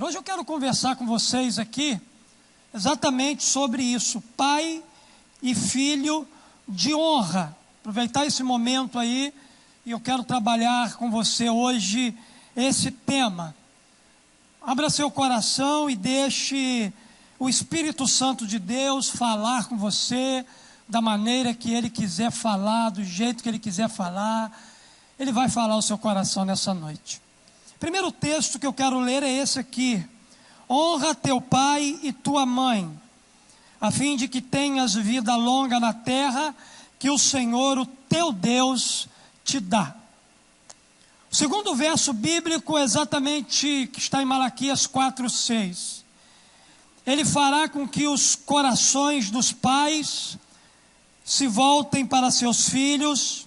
Hoje eu quero conversar com vocês aqui exatamente sobre isso, pai e filho de honra. Aproveitar esse momento aí e eu quero trabalhar com você hoje esse tema. Abra seu coração e deixe o Espírito Santo de Deus falar com você da maneira que Ele quiser falar, do jeito que Ele quiser falar. Ele vai falar ao seu coração nessa noite. O primeiro texto que eu quero ler é esse aqui. Honra teu pai e tua mãe, a fim de que tenhas vida longa na terra, que o Senhor, o teu Deus, te dá. O segundo verso bíblico é exatamente que está em Malaquias 4:6. Ele fará com que os corações dos pais se voltem para seus filhos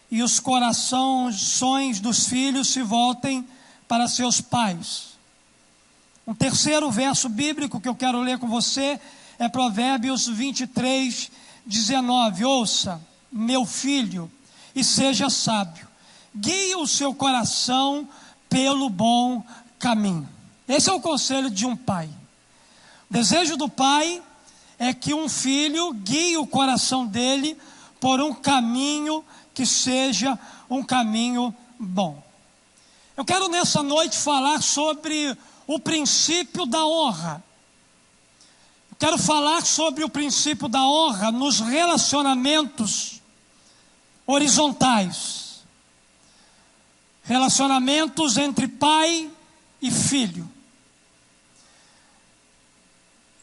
e os corações dos filhos se voltem para seus pais. Um terceiro verso bíblico que eu quero ler com você é Provérbios 23:19. Ouça, meu filho, e seja sábio. Guie o seu coração pelo bom caminho. Esse é o conselho de um pai. O desejo do pai é que um filho guie o coração dele por um caminho que seja um caminho bom. Eu quero nessa noite falar sobre o princípio da honra. Eu quero falar sobre o princípio da honra nos relacionamentos horizontais. Relacionamentos entre pai e filho.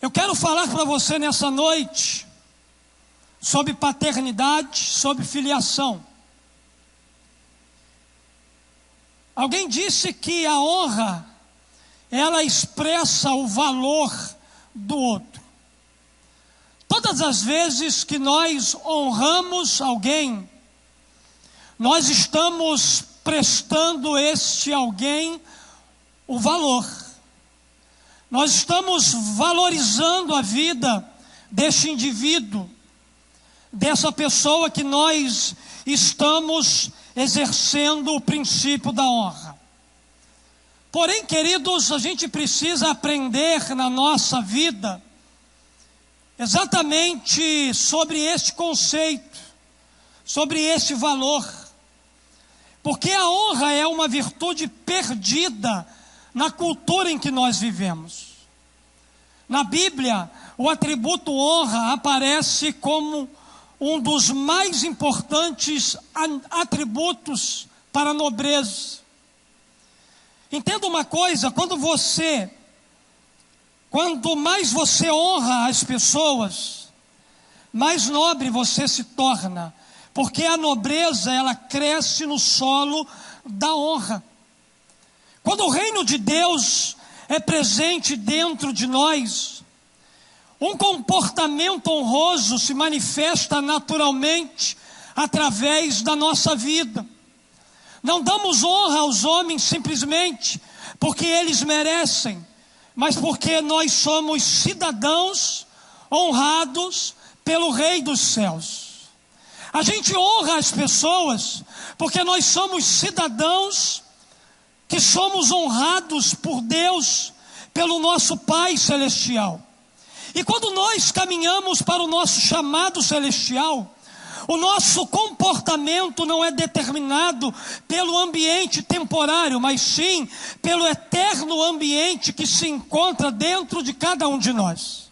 Eu quero falar para você nessa noite sobre paternidade, sobre filiação. Alguém disse que a honra, ela expressa o valor do outro. Todas as vezes que nós honramos alguém, nós estamos prestando este alguém o valor. Nós estamos valorizando a vida deste indivíduo, dessa pessoa que nós estamos exercendo o princípio da honra. Porém, queridos, a gente precisa aprender na nossa vida exatamente sobre este conceito, sobre este valor. Porque a honra é uma virtude perdida na cultura em que nós vivemos. Na Bíblia, o atributo honra aparece como um dos mais importantes atributos para a nobreza. Entenda uma coisa, quanto mais você honra as pessoas, mais nobre você se torna. Porque a nobreza, ela cresce no solo da honra. Quando o reino de Deus é presente dentro de nós, um comportamento honroso se manifesta naturalmente através da nossa vida. Não damos honra aos homens simplesmente porque eles merecem, mas porque nós somos cidadãos honrados pelo Rei dos Céus. A gente honra as pessoas porque nós somos cidadãos que somos honrados por Deus, pelo nosso Pai Celestial. E quando nós caminhamos para o nosso chamado celestial, o nosso comportamento não é determinado pelo ambiente temporário, mas sim pelo eterno ambiente que se encontra dentro de cada um de nós.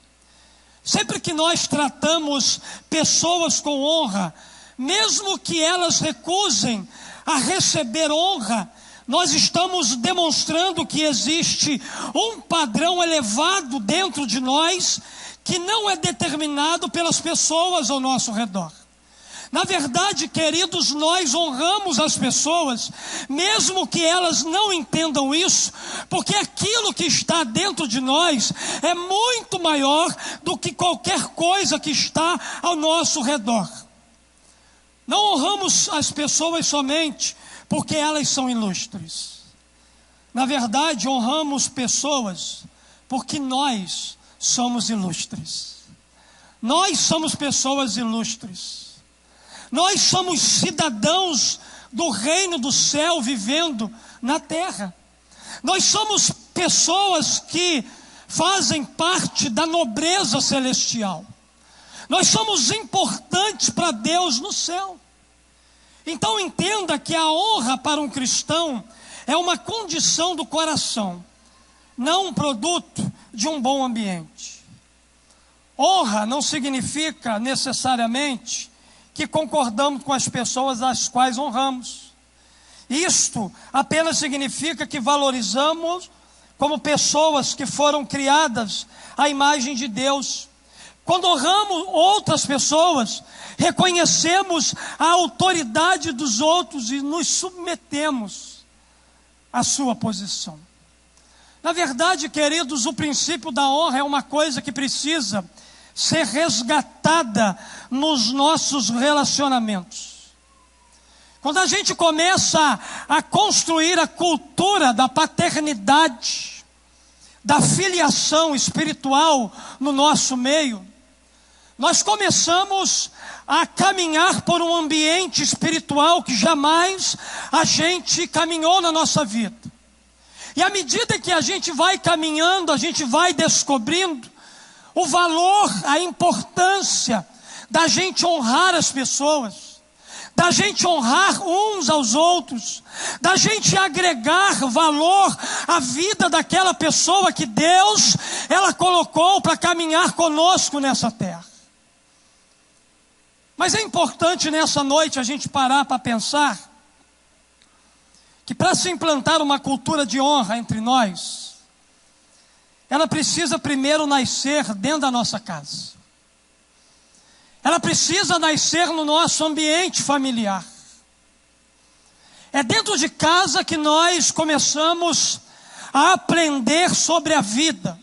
Sempre que nós tratamos pessoas com honra, mesmo que elas recusem a receber honra, nós estamos demonstrando que existe um padrão elevado dentro de nós que não é determinado pelas pessoas ao nosso redor. Na verdade, queridos, nós honramos as pessoas, mesmo que elas não entendam isso, porque aquilo que está dentro de nós é muito maior do que qualquer coisa que está ao nosso redor. Não honramos as pessoas somente porque elas são ilustres. Na verdade, honramos pessoas porque nós somos ilustres. Nós somos pessoas ilustres. Nós somos cidadãos do reino do céu vivendo na terra. Nós somos pessoas que fazem parte da nobreza celestial. Nós somos importantes para Deus no céu. Então entenda que a honra para um cristão é uma condição do coração, não um produto de um bom ambiente. Honra não significa necessariamente que concordamos com as pessoas às quais honramos. Isto apenas significa que valorizamos como pessoas que foram criadas à imagem de Deus. Quando honramos outras pessoas, reconhecemos a autoridade dos outros e nos submetemos à sua posição. Na verdade, queridos, o princípio da honra é uma coisa que precisa ser resgatada nos nossos relacionamentos. Quando a gente começa a construir a cultura da paternidade, da filiação espiritual no nosso meio, nós começamos a caminhar por um ambiente espiritual que jamais a gente caminhou na nossa vida. E à medida que a gente vai caminhando, a gente vai descobrindo o valor, a importância da gente honrar as pessoas, da gente honrar uns aos outros, da gente agregar valor à vida daquela pessoa que Deus, ela colocou para caminhar conosco nessa terra. Mas é importante nessa noite a gente parar para pensar que para se implantar uma cultura de honra entre nós, ela precisa primeiro nascer dentro da nossa casa. Ela precisa nascer no nosso ambiente familiar. É dentro de casa que nós começamos a aprender sobre a vida.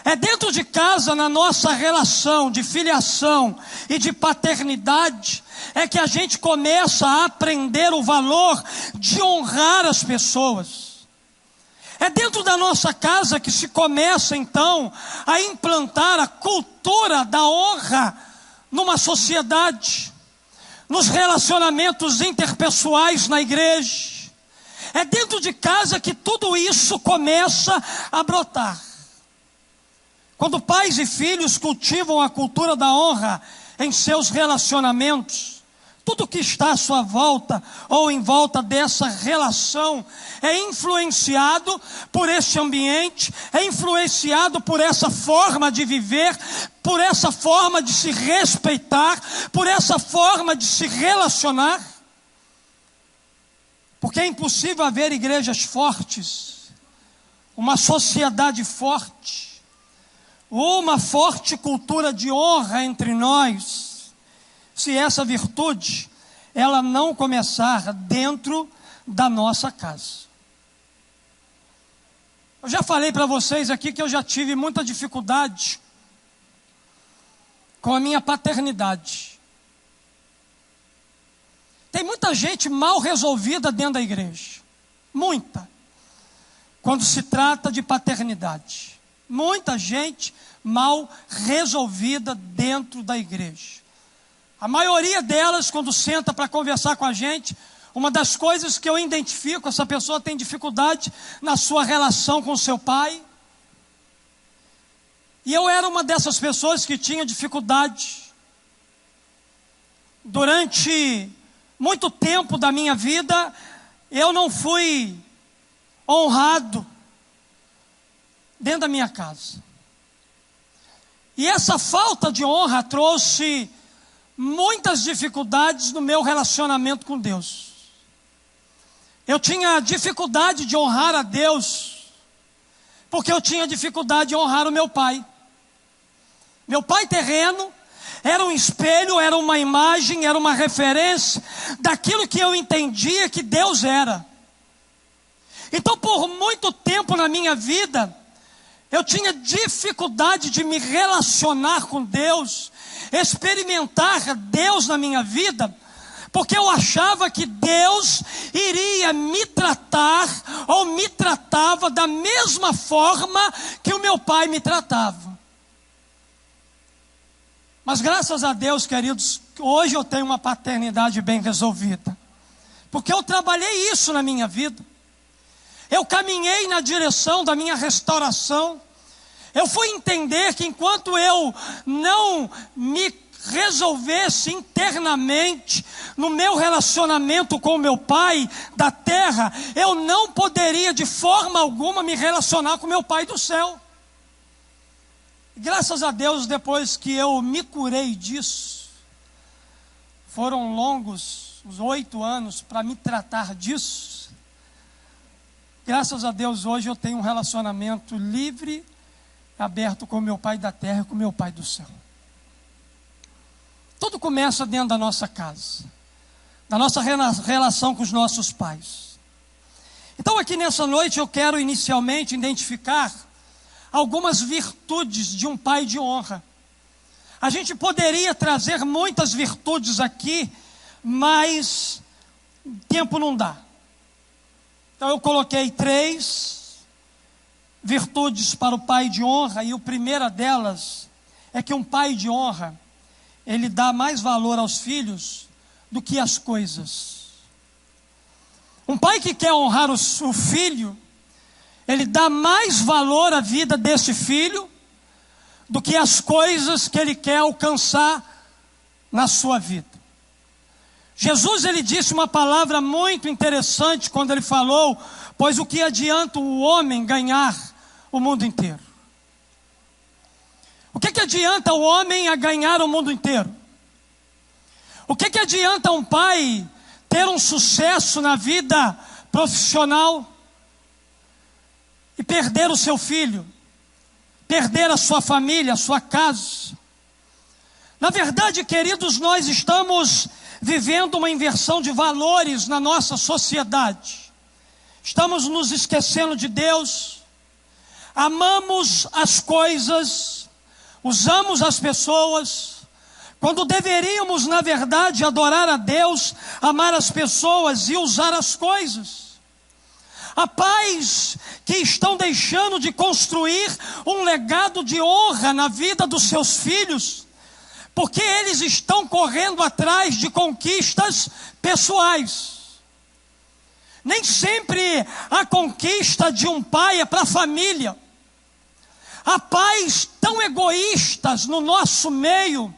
É dentro de casa, na nossa relação de filiação e de paternidade, é que a gente começa a aprender o valor de honrar as pessoas. É dentro da nossa casa que se começa então a implantar a cultura da honra numa sociedade, nos relacionamentos interpessoais na igreja. É dentro de casa que tudo isso começa a brotar. Quando pais e filhos cultivam a cultura da honra em seus relacionamentos, tudo que está à sua volta ou em volta dessa relação é influenciado por esse ambiente, é influenciado por essa forma de viver, por essa forma de se respeitar, por essa forma de se relacionar. Porque é impossível haver igrejas fortes, uma sociedade forte, uma forte cultura de honra entre nós, se essa virtude, ela não começar dentro da nossa casa. Eu já falei para vocês aqui que eu já tive muita dificuldade com a minha paternidade. Tem muita gente mal resolvida dentro da igreja. Muita. Quando se trata de paternidade. Muita gente mal resolvida dentro da igreja. A maioria delas, quando senta para conversar com a gente, uma das coisas que eu identifico, essa pessoa tem dificuldade na sua relação com seu pai. E eu era uma dessas pessoas que tinha dificuldade. Durante muito tempo da minha vida, eu não fui honrado dentro da minha casa. E essa falta de honra trouxe muitas dificuldades no meu relacionamento com Deus. Eu tinha dificuldade de honrar a Deus, porque eu tinha dificuldade de honrar o meu pai. Meu pai terreno era um espelho, era uma imagem, era uma referência daquilo que eu entendia que Deus era. Então, por muito tempo na minha vida, eu tinha dificuldade de me relacionar com Deus, experimentar Deus na minha vida, porque eu achava que Deus iria me tratar ou me tratava da mesma forma que o meu pai me tratava. Mas graças a Deus, queridos, hoje eu tenho uma paternidade bem resolvida, porque eu trabalhei isso na minha vida. Eu caminhei na direção da minha restauração. Eu fui entender que enquanto eu não me resolvesse internamente no meu relacionamento com o meu pai da terra, eu não poderia de forma alguma me relacionar com o meu pai do céu. Graças a Deus, depois que eu me curei disso, foram longos os 8 anos para me tratar disso. Graças a Deus, hoje eu tenho um relacionamento livre, aberto com o meu pai da terra e com o meu pai do céu. Tudo começa dentro da nossa casa, da nossa relação com os nossos pais. Então aqui nessa noite eu quero inicialmente identificar algumas virtudes de um pai de honra. A gente poderia trazer muitas virtudes aqui, mas tempo não dá. Então eu coloquei 3 virtudes para o pai de honra, e a primeira delas é que um pai de honra, ele dá mais valor aos filhos do que às coisas. Um pai que quer honrar o filho, ele dá mais valor à vida desse filho do que as coisas que ele quer alcançar na sua vida. Jesus, ele disse uma palavra muito interessante quando ele falou: pois o que adianta o homem ganhar o mundo inteiro? O que adianta o homem a ganhar o mundo inteiro? O que adianta um pai ter um sucesso na vida profissional e perder o seu filho, perder a sua família, a sua casa? Na verdade, queridos, nós estamos vivendo uma inversão de valores na nossa sociedade. Estamos nos esquecendo de Deus, amamos as coisas, usamos as pessoas, quando deveríamos, na verdade, adorar a Deus, amar as pessoas e usar as coisas. Há pais que estão deixando de construir um legado de honra na vida dos seus filhos, porque eles estão correndo atrás de conquistas pessoais. Nem sempre a conquista de um pai é para a família. Há pais tão egoístas no nosso meio,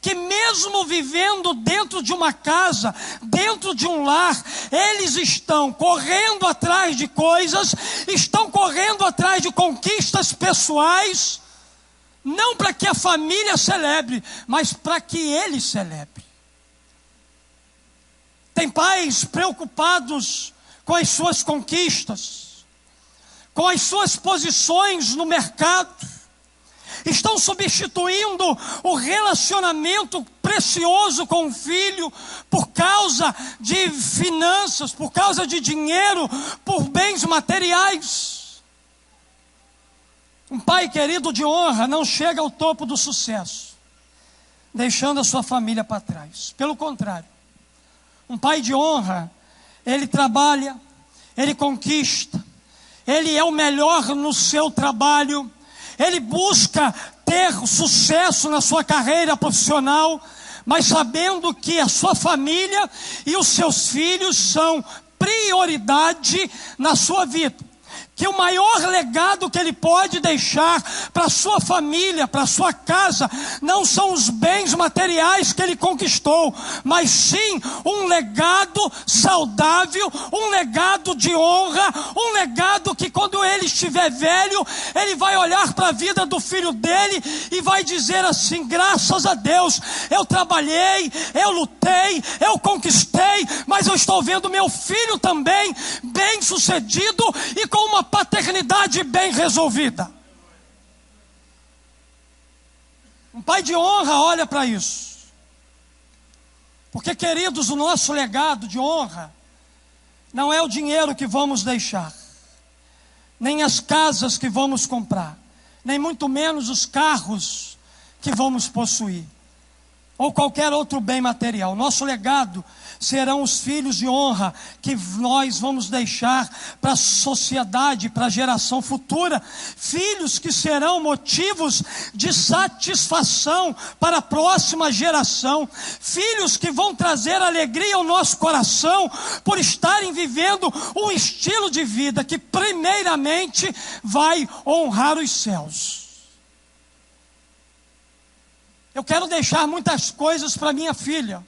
que mesmo vivendo dentro de uma casa, dentro de um lar, eles estão correndo atrás de coisas, estão correndo atrás de conquistas pessoais, não para que a família celebre, mas para que ele celebre. Tem pais preocupados com as suas conquistas, com as suas posições no mercado, estão substituindo o relacionamento precioso com o filho por causa de finanças, por causa de dinheiro, por bens materiais. Um pai querido de honra não chega ao topo do sucesso, deixando a sua família para trás. Pelo contrário, um pai de honra, ele trabalha, ele conquista, ele é o melhor no seu trabalho, ele busca ter sucesso na sua carreira profissional, mas sabendo que a sua família e os seus filhos são prioridade na sua vida. Que o maior legado que ele pode deixar para a sua família, para a sua casa, não são os bens materiais que ele conquistou, mas sim um legado saudável, um legado de honra, um legado que quando ele estiver velho, ele vai olhar para a vida do filho dele e vai dizer assim: graças a Deus, eu trabalhei, eu lutei, eu conquistei, mas eu estou vendo meu filho também bem sucedido e com uma paternidade bem resolvida. Um pai de honra olha para isso, porque, queridos, o nosso legado de honra não é o dinheiro que vamos deixar, nem as casas que vamos comprar, nem muito menos os carros que vamos possuir, ou qualquer outro bem material. Nosso legado serão os filhos de honra que nós vamos deixar para a sociedade, para a geração futura. Filhos que serão motivos de satisfação para a próxima geração. Filhos que vão trazer alegria ao nosso coração por estarem vivendo um estilo de vida que primeiramente vai honrar os céus. Eu quero deixar muitas coisas para minha filha.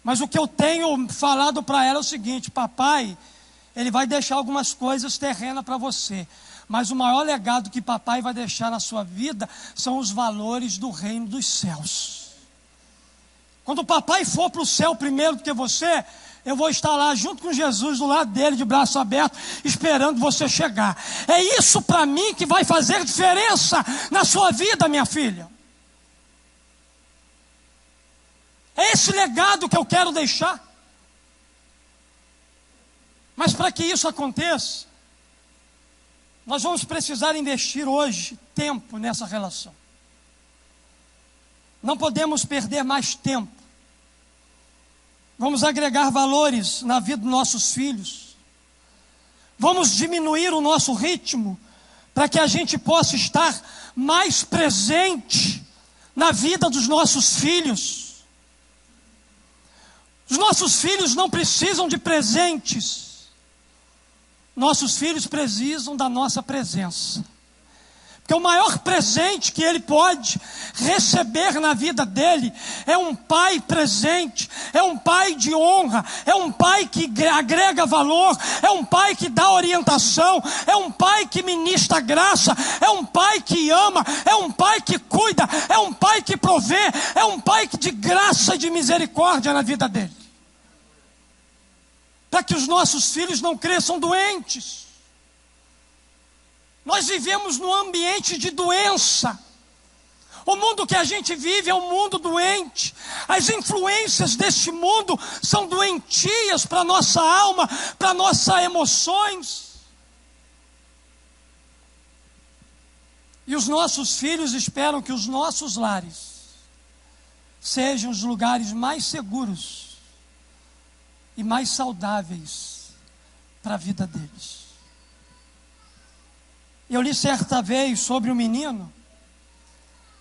Mas o que eu tenho falado para ela é o seguinte: papai, ele vai deixar algumas coisas terrenas para você. Mas o maior legado que papai vai deixar na sua vida são os valores do reino dos céus. Quando o papai for para o céu primeiro do que você, eu vou estar lá junto com Jesus, do lado dele, de braço aberto, esperando você chegar. É isso para mim que vai fazer diferença na sua vida, minha filha. É esse legado que eu quero deixar. Mas para que isso aconteça, nós vamos precisar investir hoje tempo nessa relação. Não podemos perder mais tempo. Vamos agregar valores na vida dos nossos filhos. Vamos diminuir o nosso ritmo para que a gente possa estar mais presente na vida dos nossos filhos. Os nossos filhos não precisam de presentes. Nossos filhos precisam da nossa presença. Porque o maior presente que ele pode receber na vida dele é um pai presente, é um pai de honra, é um pai que agrega valor, é um pai que dá orientação, é um pai que ministra graça, é um pai que ama, é um pai que cuida, é um pai que provê, é um pai de graça e de misericórdia na vida dele. Para que os nossos filhos não cresçam doentes. Nós vivemos num ambiente de doença. O mundo que a gente vive é um mundo doente. As influências deste mundo são doentias para a nossa alma, para nossas emoções. E os nossos filhos esperam que os nossos lares sejam os lugares mais seguros e mais saudáveis para a vida deles. Eu li certa vez sobre um menino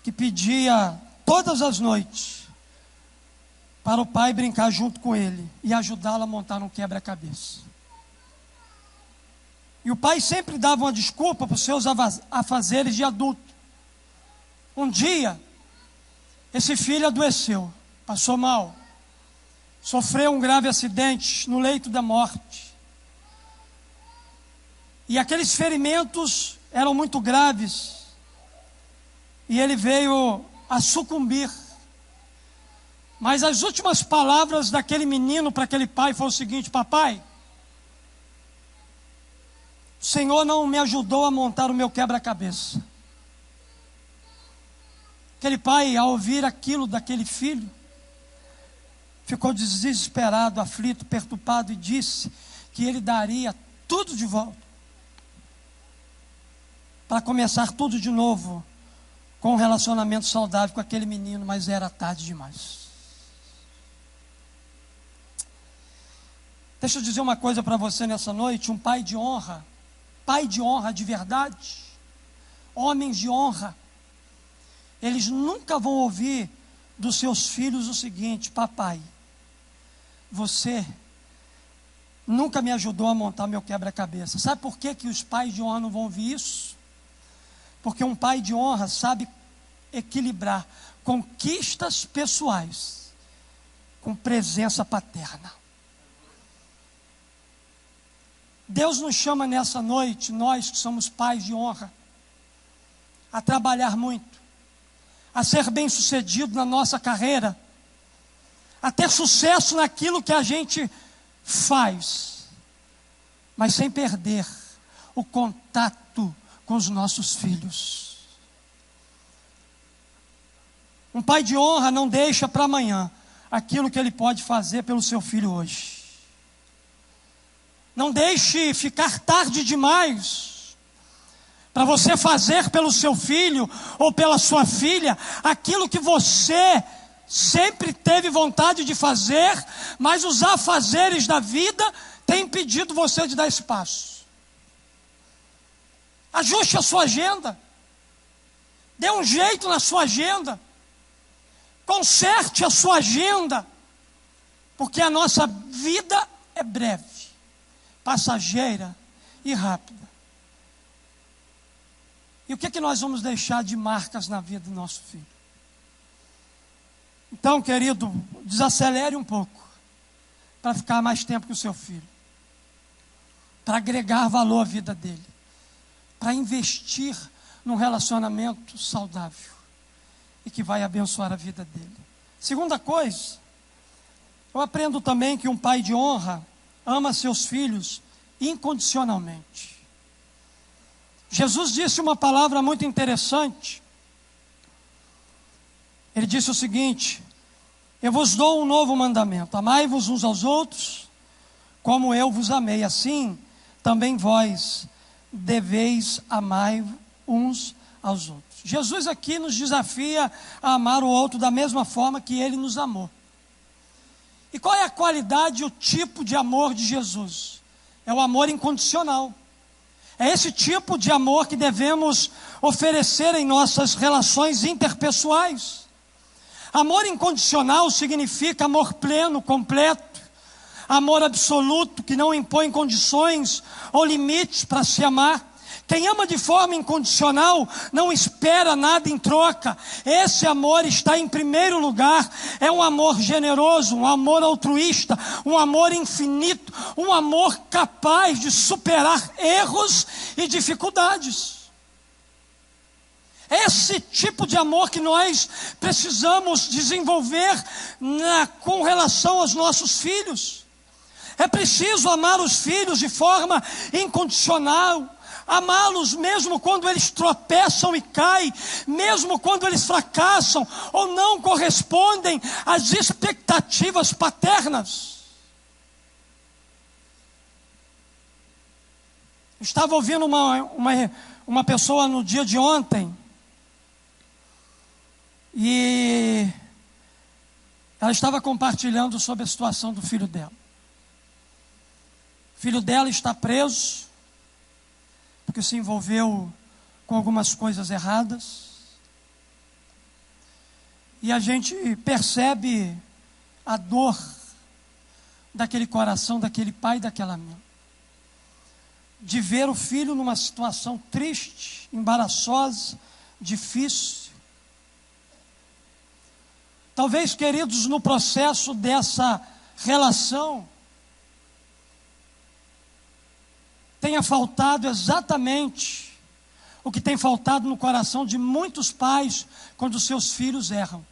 que pedia todas as noites para o pai brincar junto com ele e ajudá-lo a montar um quebra-cabeça. E o pai sempre dava uma desculpa para os seus afazeres de adulto. Um dia, esse filho adoeceu, passou mal, sofreu um grave acidente no leito da morte. E aqueles ferimentos eram muito graves. E ele veio a sucumbir. Mas as últimas palavras daquele menino para aquele pai foi o seguinte: papai, o Senhor não me ajudou a montar o meu quebra-cabeça. Aquele pai, ao ouvir aquilo daquele filho, ficou desesperado, aflito, perturbado e disse que ele daria tudo de volta para começar tudo de novo com um relacionamento saudável com aquele menino, mas era tarde demais. Deixa eu dizer uma coisa para você nessa noite: um pai de honra de verdade, homens de honra, eles nunca vão ouvir dos seus filhos o seguinte: papai, você nunca me ajudou a montar meu quebra-cabeça. Sabe por que os pais de honra não vão ouvir isso? Porque um pai de honra sabe equilibrar conquistas pessoais com presença paterna. Deus nos chama nessa noite, nós que somos pais de honra, a trabalhar muito, a ser bem-sucedido na nossa carreira, a ter sucesso naquilo que a gente faz, mas sem perder o contato com os nossos filhos. Um pai de honra não deixa para amanhã aquilo que ele pode fazer pelo seu filho hoje. Não deixe ficar tarde demais para você fazer pelo seu filho ou pela sua filha aquilo que você sempre teve vontade de fazer, mas os afazeres da vida têm impedido você de dar esse passo. Ajuste a sua agenda. Dê um jeito na sua agenda. Conserte a sua agenda. Porque a nossa vida é breve, passageira e rápida. E o que nós vamos deixar de marcas na vida do nosso filho? Então, querido, desacelere um pouco para ficar mais tempo com o seu filho, para agregar valor à vida dele, para investir num relacionamento saudável e que vai abençoar a vida dele. Segunda coisa, eu aprendo também que um pai de honra ama seus filhos incondicionalmente. Jesus disse uma palavra muito interessante. Ele disse o seguinte: eu vos dou um novo mandamento, amai-vos uns aos outros, como eu vos amei, assim também vós deveis amar uns aos outros. Jesus aqui nos desafia a amar o outro da mesma forma que ele nos amou. E qual é a qualidade e o tipo de amor de Jesus? É o amor incondicional. É esse tipo de amor que devemos oferecer em nossas relações interpessoais. Amor incondicional significa amor pleno, completo, amor absoluto, que não impõe condições ou limites para se amar. Quem ama de forma incondicional não espera nada em troca. Esse amor está em primeiro lugar. É um amor generoso, um amor altruísta, um amor infinito, um amor capaz de superar erros e dificuldades. Esse tipo de amor que nós precisamos desenvolver com relação aos nossos filhos. É preciso amar os filhos de forma incondicional. Amá-los mesmo quando eles tropeçam e caem, mesmo quando eles fracassam ou não correspondem às expectativas paternas. Estava ouvindo uma pessoa no dia de ontem, e ela estava compartilhando sobre a situação do filho dela. O filho dela está preso, porque se envolveu com algumas coisas erradas. E a gente percebe a dor daquele coração, daquele pai e daquela mãe, de ver o filho numa situação triste, embaraçosa, difícil. Talvez, queridos, no processo dessa relação, tenha faltado exatamente o que tem faltado no coração de muitos pais quando seus filhos erram.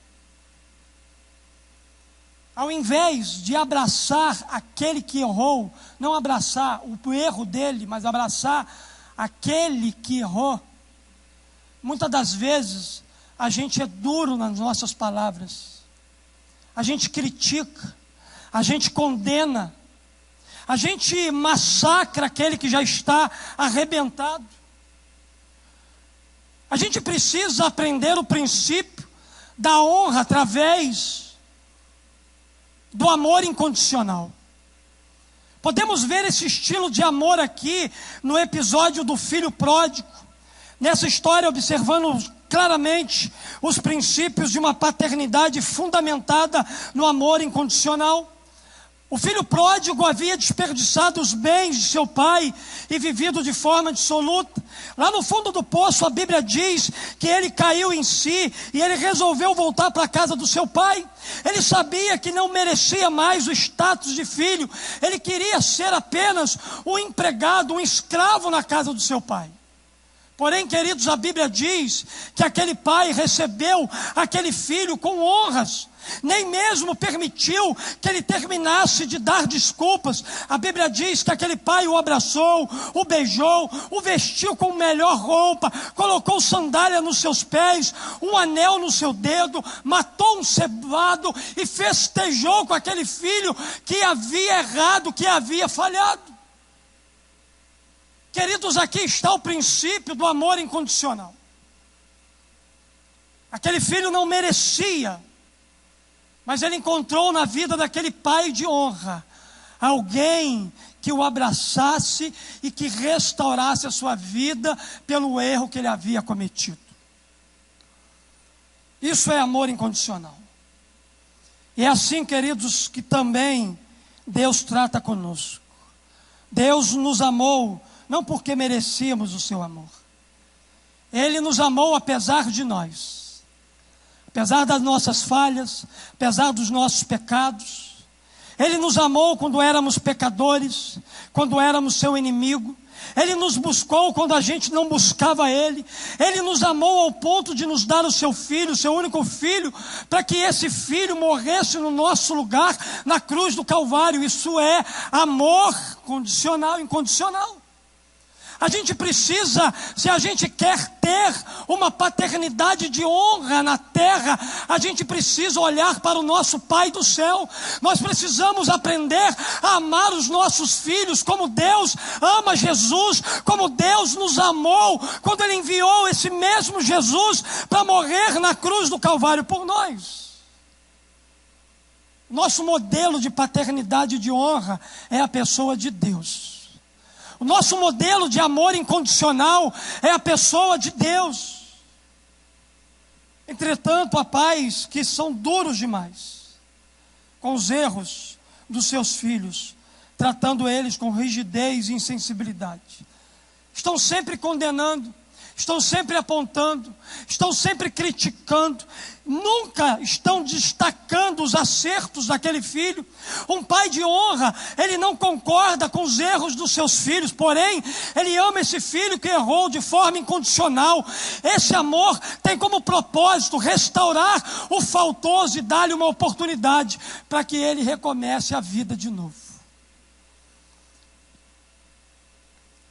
Ao invés de abraçar aquele que errou, não abraçar o erro dele, mas abraçar aquele que errou, muitas das vezes a gente é duro nas nossas palavras, a gente critica, a gente condena, a gente massacra aquele que já está arrebentado. A gente precisa aprender o princípio da honra através do amor incondicional. Podemos ver esse estilo de amor aqui no episódio do filho pródigo. Nessa história, observando claramente os princípios de uma paternidade fundamentada no amor incondicional. O filho pródigo havia desperdiçado os bens de seu pai e vivido de forma dissoluta. Lá no fundo do poço, a Bíblia diz que ele caiu em si e ele resolveu voltar para a casa do seu pai. Ele sabia que não merecia mais o status de filho. Ele queria ser apenas um empregado, um escravo na casa do seu pai. Porém, queridos, a Bíblia diz que aquele pai recebeu aquele filho com honras. Nem mesmo permitiu que ele terminasse de dar desculpas. A Bíblia diz que aquele pai o abraçou, o beijou, o vestiu com melhor roupa, colocou sandália nos seus pés, um anel no seu dedo, matou um cevado e festejou com aquele filho que havia errado, que havia falhado. Queridos, aqui está o princípio do amor incondicional. Aquele filho não merecia Mas ele encontrou na vida daquele pai de honra alguém que o abraçasse e que restaurasse a sua vida pelo erro que ele havia cometido. Isso é amor incondicional. E é assim, queridos, que também Deus trata conosco. Deus nos amou não porque merecíamos o seu amor. Ele nos amou apesar de nós. Apesar das nossas falhas, apesar dos nossos pecados. Ele nos amou quando éramos pecadores, quando éramos seu inimigo. Ele nos buscou quando a gente não buscava Ele. Ele nos amou ao ponto de nos dar o seu filho, o seu único filho, para que esse filho morresse no nosso lugar na cruz do Calvário. Isso é amor condicional, incondicional. A gente precisa, se a gente quer ter uma paternidade de honra na terra, a gente precisa olhar para o nosso Pai do céu. Nós precisamos aprender a amar os nossos filhos como Deus ama Jesus, como Deus nos amou, quando Ele enviou esse mesmo Jesus para morrer na cruz do Calvário por nós. Nosso modelo de paternidade e de honra é a pessoa de Deus. O nosso modelo de amor incondicional é a pessoa de Deus. Entretanto, há pais que são duros demais com os erros dos seus filhos, tratando eles com rigidez e insensibilidade. Estão sempre condenando, estão sempre apontando, estão sempre criticando, nunca estão destacando os acertos daquele filho. Um pai de honra, ele não concorda com os erros dos seus filhos, porém, ele ama esse filho que errou de forma incondicional. Esse amor tem como propósito restaurar o faltoso e dar-lhe uma oportunidade para que ele recomece a vida de novo.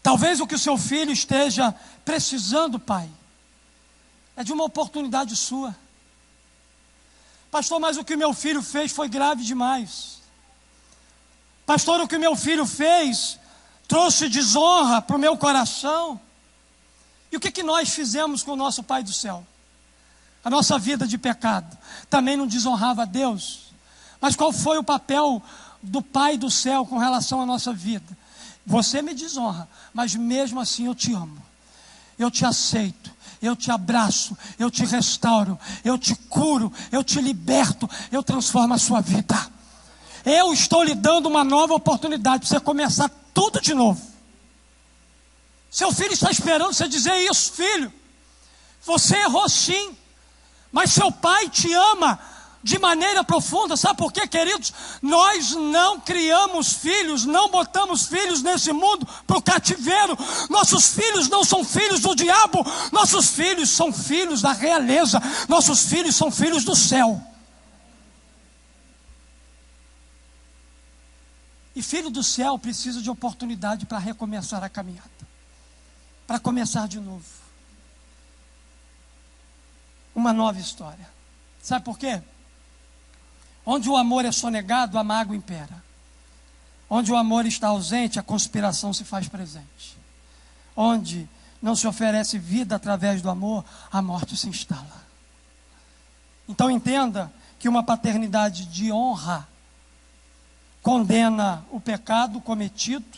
Talvez o que o seu filho esteja precisando, pai, é de uma oportunidade sua. Pastor, mas o que meu filho fez foi grave demais. Pastor, o que meu filho fez trouxe desonra para o meu coração. E o que nós fizemos com o nosso Pai do céu? A nossa vida de pecado também não desonrava a Deus. Mas qual foi o papel do Pai do céu com relação à nossa vida? Você me desonra, mas mesmo assim eu te amo. Eu te aceito, eu te abraço, eu te restauro, eu te curo, eu te liberto, eu transformo a sua vida. Eu estou lhe dando uma nova oportunidade para você começar tudo de novo. Seu filho está esperando você dizer isso. Filho, você errou sim, mas seu pai te ama de maneira profunda. Sabe por quê, queridos? Nós não criamos filhos, não botamos filhos nesse mundo para o cativeiro. Nossos filhos não são filhos do diabo, nossos filhos são filhos da realeza, nossos filhos são filhos do céu. E filho do céu precisa de oportunidade para recomeçar a caminhada, para começar de novo uma nova história. Sabe por quê? Onde o amor é sonegado, a mágoa impera. Onde o amor está ausente, a conspiração se faz presente. Onde não se oferece vida através do amor, a morte se instala. Então entenda que uma paternidade de honra condena o pecado cometido,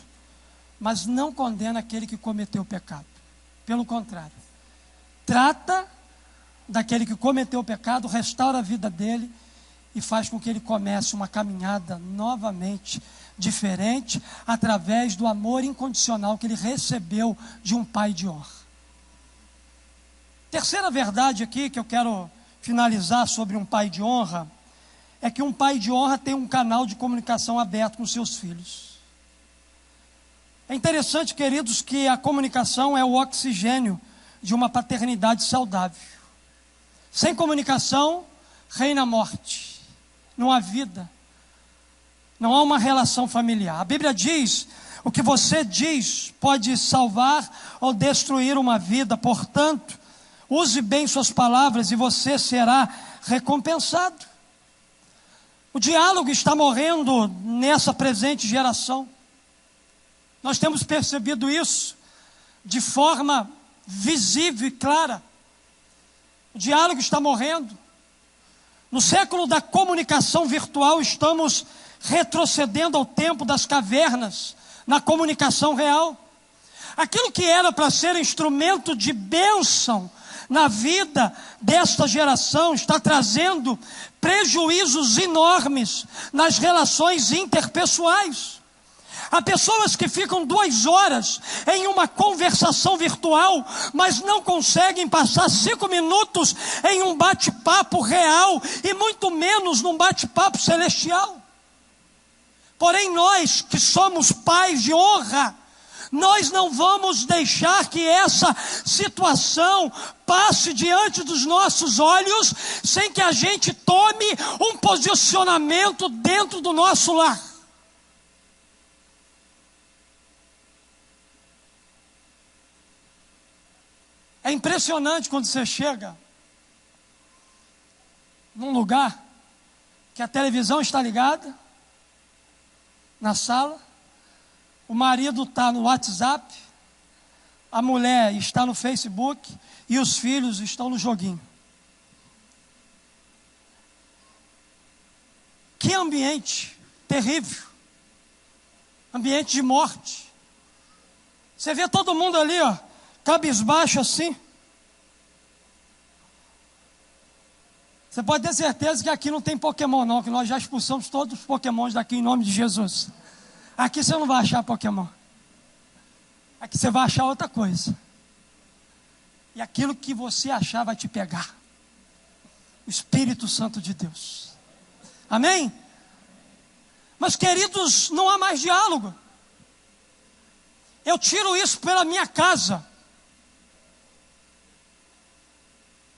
mas não condena aquele que cometeu o pecado. Pelo contrário, trata daquele que cometeu o pecado, restaura a vida dele e faz com que ele comece uma caminhada novamente diferente, através do amor incondicional que ele recebeu de um pai de honra. Terceira verdade aqui que eu quero finalizar sobre um pai de honra, é que um pai de honra tem um canal de comunicação aberto com seus filhos. É interessante, queridos, que a comunicação é o oxigênio de uma paternidade saudável. Sem comunicação, reina a morte. Não há vida, não há uma relação familiar. A Bíblia diz: o que você diz pode salvar ou destruir uma vida. Portanto, use bem suas palavras e você será recompensado. O diálogo está morrendo nessa presente geração. Nós temos percebido isso de forma visível e clara. O diálogo está morrendo. No século da comunicação virtual, estamos retrocedendo ao tempo das cavernas, na comunicação real. Aquilo que era para ser instrumento de bênção na vida desta geração está trazendo prejuízos enormes nas relações interpessoais. Há pessoas que ficam 2 horas em uma conversação virtual, mas não conseguem passar 5 minutos em um bate-papo real, e muito menos num bate-papo celestial. Porém, nós que somos pais de honra, nós não vamos deixar que essa situação passe diante dos nossos olhos sem que a gente tome um posicionamento dentro do nosso lar. É impressionante quando você chega num lugar que a televisão está ligada, na sala, o marido está no WhatsApp, a mulher está no Facebook e os filhos estão no joguinho. Que ambiente terrível, ambiente de morte. Você vê todo mundo ali, ó, cabisbaixo assim. Você pode ter certeza que aqui não tem Pokémon não, que nós já expulsamos todos os Pokémons daqui em nome de Jesus. Aqui você não vai achar Pokémon. Aqui você vai achar outra coisa. E aquilo que você achar vai te pegar. O Espírito Santo de Deus. Amém? Mas queridos, não há mais diálogo. Eu tiro isso pela minha casa.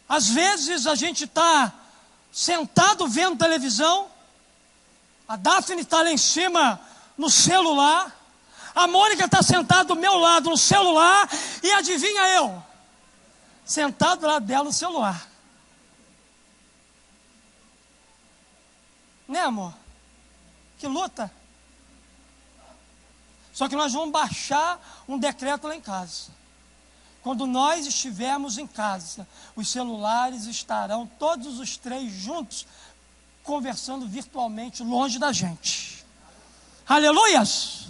Às vezes a gente está sentado vendo televisão, a Daphne está lá em cima no celular, a Mônica está sentada do meu lado no celular, e adivinha eu, sentado do lado dela no celular. Né, amor? Que luta. Só que nós vamos baixar um decreto lá em casa. Quando nós estivermos em casa, os celulares estarão todos os 3 juntos, conversando virtualmente longe da gente. Aleluias!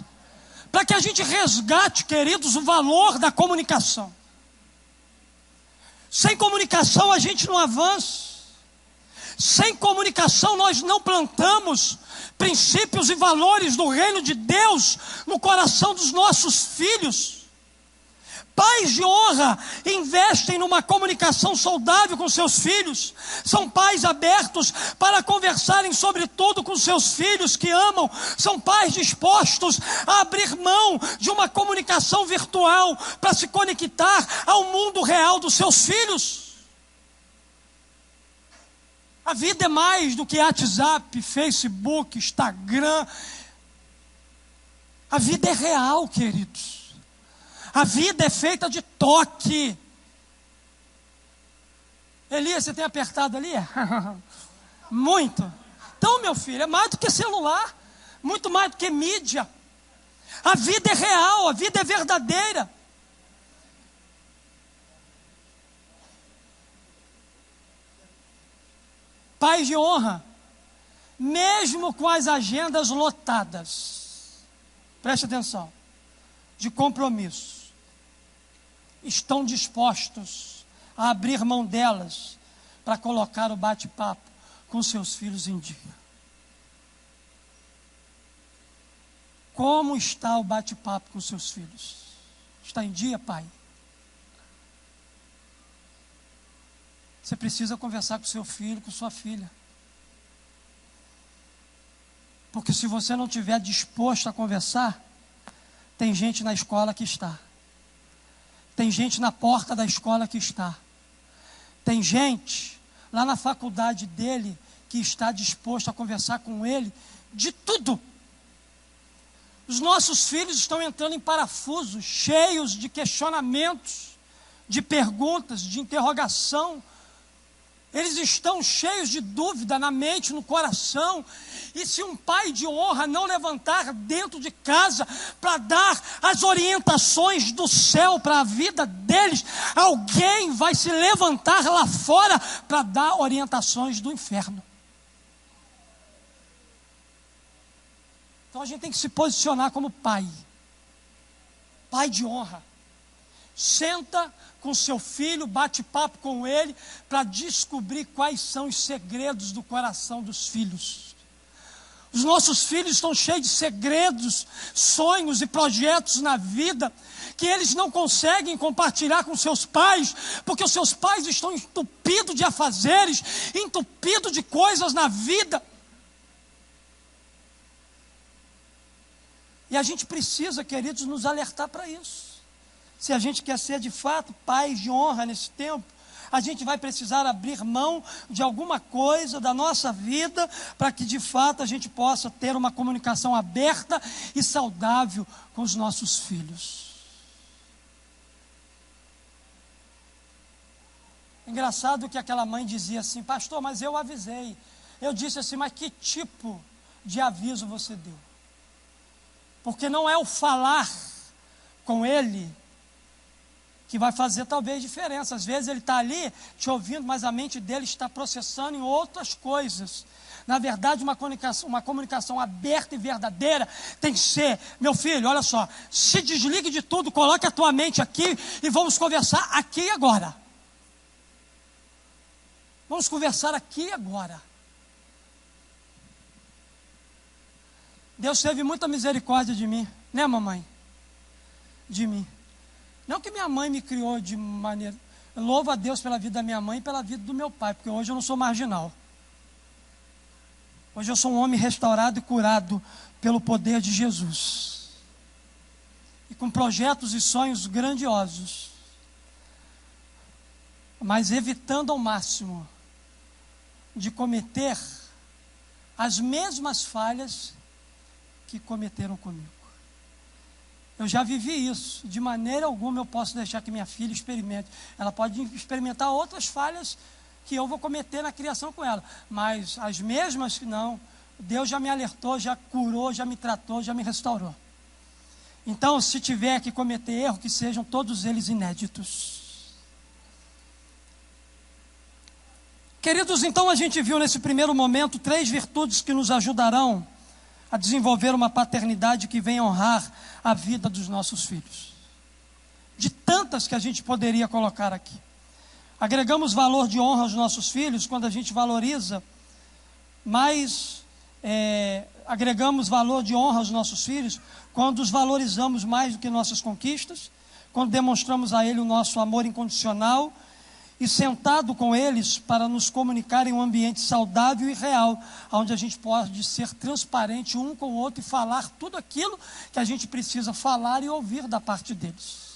Para que a gente resgate, queridos, o valor da comunicação. Sem comunicação a gente não avança. Sem comunicação nós não plantamos princípios e valores do reino de Deus no coração dos nossos filhos. Pais de honra investem numa comunicação saudável com seus filhos. São pais abertos para conversarem sobre tudo com seus filhos que amam. São pais dispostos a abrir mão de uma comunicação virtual para se conectar ao mundo real dos seus filhos. A vida é mais do que WhatsApp, Facebook, Instagram. A vida é real, queridos. A vida é feita de toque. Elias, você tem apertado ali? Muito. Então, meu filho, é mais do que celular, muito mais do que mídia. A vida é real, a vida é verdadeira. Pais de honra, mesmo com as agendas lotadas, preste atenção, de compromisso, estão dispostos a abrir mão delas para colocar o bate-papo com seus filhos em dia. Como está o bate-papo com seus filhos? Está em dia, pai? Você precisa conversar com seu filho, com sua filha. Porque se você não estiver disposto a conversar, tem gente na escola que está. Tem gente na porta da escola que está. Tem gente lá na faculdade dele que está disposto a conversar com ele de tudo. Os nossos filhos estão entrando em parafusos, cheios de questionamentos, de perguntas, de interrogação. Eles estão cheios de dúvida na mente, no coração. E se um pai de honra não levantar dentro de casa para dar as orientações do céu para a vida deles, alguém vai se levantar lá fora para dar orientações do inferno. Então a gente tem que se posicionar como pai. Pai de honra. Senta com seu filho, bate papo com ele, para descobrir quais são os segredos do coração dos filhos. Os nossos filhos estão cheios de segredos, sonhos e projetos na vida, que eles não conseguem compartilhar com seus pais, porque os seus pais estão entupidos de afazeres, entupidos de coisas na vida. E a gente precisa, queridos, nos alertar para isso. Se a gente quer ser de fato pais de honra nesse tempo, a gente vai precisar abrir mão de alguma coisa da nossa vida para que de fato a gente possa ter uma comunicação aberta e saudável com os nossos filhos. Engraçado que aquela mãe dizia assim: pastor, mas eu avisei. Eu disse assim: mas que tipo de aviso você deu? Porque não é o falar com ele que vai fazer talvez diferença. Às vezes ele está ali te ouvindo, mas a mente dele está processando em outras coisas. Na verdade, uma comunicação aberta e verdadeira tem que ser: meu filho, olha só, se desligue de tudo, coloque a tua mente aqui e vamos conversar aqui e agora. Vamos conversar aqui e agora. Deus teve muita misericórdia de mim, né, mamãe? De mim. Não que minha mãe me criou de maneira... Eu louvo a Deus pela vida da minha mãe e pela vida do meu pai, porque hoje eu não sou marginal. Hoje eu sou um homem restaurado e curado pelo poder de Jesus. E com projetos e sonhos grandiosos. Mas evitando ao máximo de cometer as mesmas falhas que cometeram comigo. Eu já vivi isso. De maneira alguma eu posso deixar que minha filha experimente. Ela pode experimentar outras falhas que eu vou cometer na criação com ela. Mas as mesmas que não. Deus já me alertou, já curou, já me tratou, já me restaurou. Então, se tiver que cometer erro, que sejam todos eles inéditos. Queridos, então a gente viu nesse primeiro momento 3 virtudes que nos ajudarão a desenvolver uma paternidade que venha honrar a vida dos nossos filhos. De tantas que a gente poderia colocar aqui. Agregamos valor de honra aos nossos filhos quando a gente valoriza, mas agregamos valor de honra aos nossos filhos quando os valorizamos mais do que nossas conquistas, quando demonstramos a ele o nosso amor incondicional, e sentado com eles para nos comunicar em um ambiente saudável e real, onde a gente pode ser transparente um com o outro e falar tudo aquilo que a gente precisa falar e ouvir da parte deles.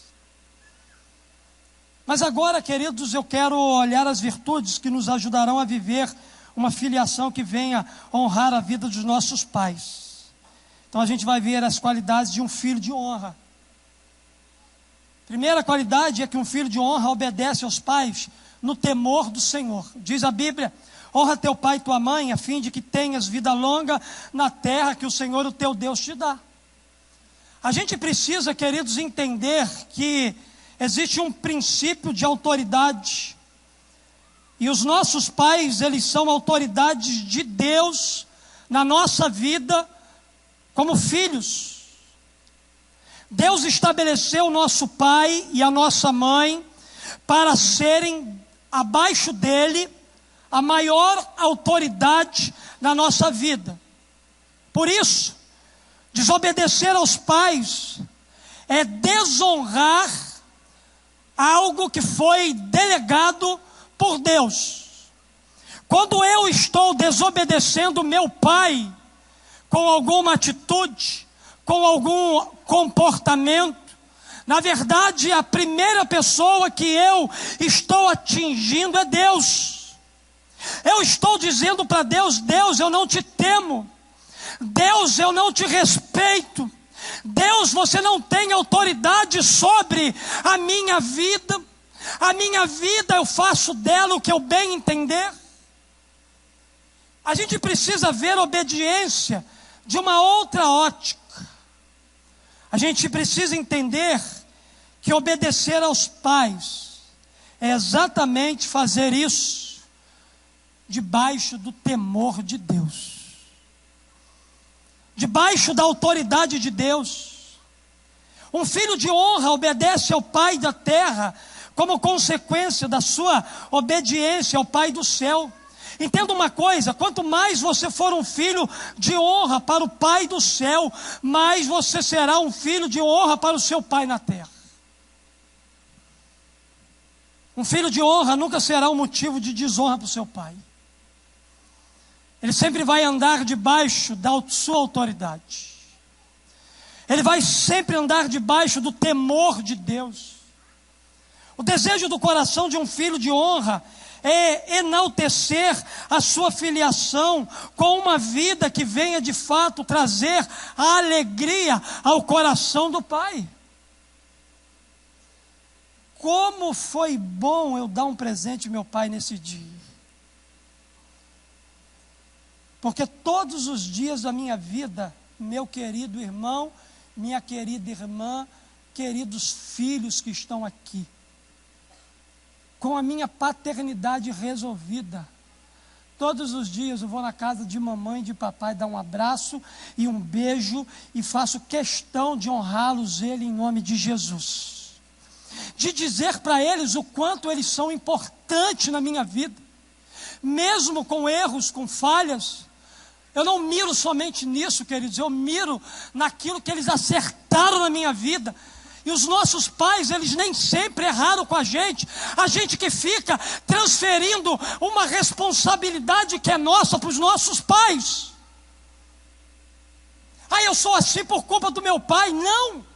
Mas agora, queridos, eu quero olhar as virtudes que nos ajudarão a viver uma filiação que venha honrar a vida dos nossos pais. Então a gente vai ver as qualidades de um filho de honra. Primeira qualidade é que um filho de honra obedece aos pais no temor do Senhor. Diz a Bíblia: honra teu pai e tua mãe, a fim de que tenhas vida longa na terra que o Senhor, o teu Deus, te dá. A gente precisa, queridos, entender que existe um princípio de autoridade. E os nossos pais, eles são autoridades de Deus na nossa vida como filhos. Deus estabeleceu o nosso pai e a nossa mãe para serem, abaixo dele, a maior autoridade na nossa vida. Por isso, desobedecer aos pais é desonrar algo que foi delegado por Deus. Quando eu estou desobedecendo meu pai com alguma atitude, com algum comportamento, na verdade a primeira pessoa que eu estou atingindo é Deus. Eu estou dizendo para Deus: Deus, eu não te temo. Deus, eu não te respeito. Deus, você não tem autoridade sobre a minha vida. A minha vida, eu faço dela o que eu bem entender. A gente precisa ver obediência de uma outra ótica. A gente precisa entender que obedecer aos pais é exatamente fazer isso debaixo do temor de Deus. debaixo da autoridade de Deus. Um filho de honra obedece ao Pai da terra, como consequência da sua obediência ao Pai do céu. Entenda uma coisa: quanto mais você for um filho de honra para o Pai do céu, mais você será um filho de honra para o seu Pai na terra. Um filho de honra nunca será um motivo de desonra para o seu pai. Ele sempre vai andar debaixo da sua autoridade. Ele vai sempre andar debaixo do temor de Deus. O desejo do coração de um filho de honra é enaltecer a sua filiação com uma vida que venha de fato trazer a alegria ao coração do pai. Como foi bom eu dar um presente ao meu pai nesse dia. Porque todos os dias da minha vida, meu querido irmão, minha querida irmã, queridos filhos que estão aqui, com a minha paternidade resolvida, todos os dias eu vou na casa de mamãe e de papai dar um abraço e um beijo e faço questão de honrá-los ele em nome de Jesus. De dizer para eles o quanto eles são importantes na minha vida, mesmo com erros, com falhas. Eu não miro somente nisso, queridos, eu miro naquilo que eles acertaram na minha vida. E os nossos pais, eles nem sempre erraram com a gente que fica transferindo uma responsabilidade que é nossa para os nossos pais. Ah, eu sou assim por culpa do meu pai. Não!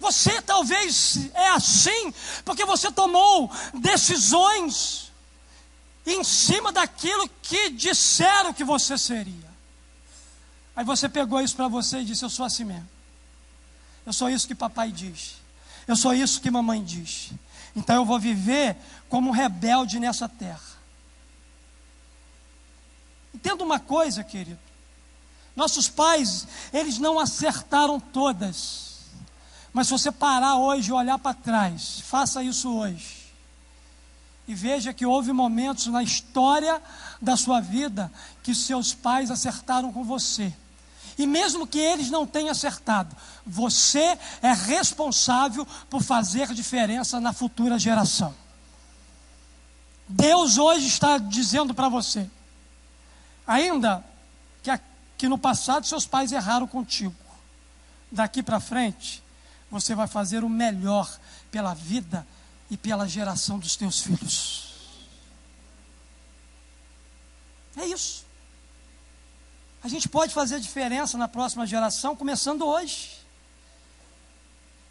Você talvez é assim porque você tomou decisões em cima daquilo que disseram que você seria. Aí você pegou isso para você e disse: eu sou assim mesmo. Eu sou isso que papai diz. Eu sou isso que mamãe diz. Então eu vou viver como um rebelde nessa terra. Entenda uma coisa, querido. Nossos pais, eles não acertaram todas. Mas se você parar hoje e olhar para trás, faça isso hoje. E veja que houve momentos na história da sua vida que seus pais acertaram com você. E mesmo que eles não tenham acertado, você é responsável por fazer diferença na futura geração. Deus hoje está dizendo para você, ainda que no passado seus pais erraram contigo, daqui para frente, você vai fazer o melhor pela vida e pela geração dos teus filhos. É isso. A gente pode fazer diferença na próxima geração, começando hoje.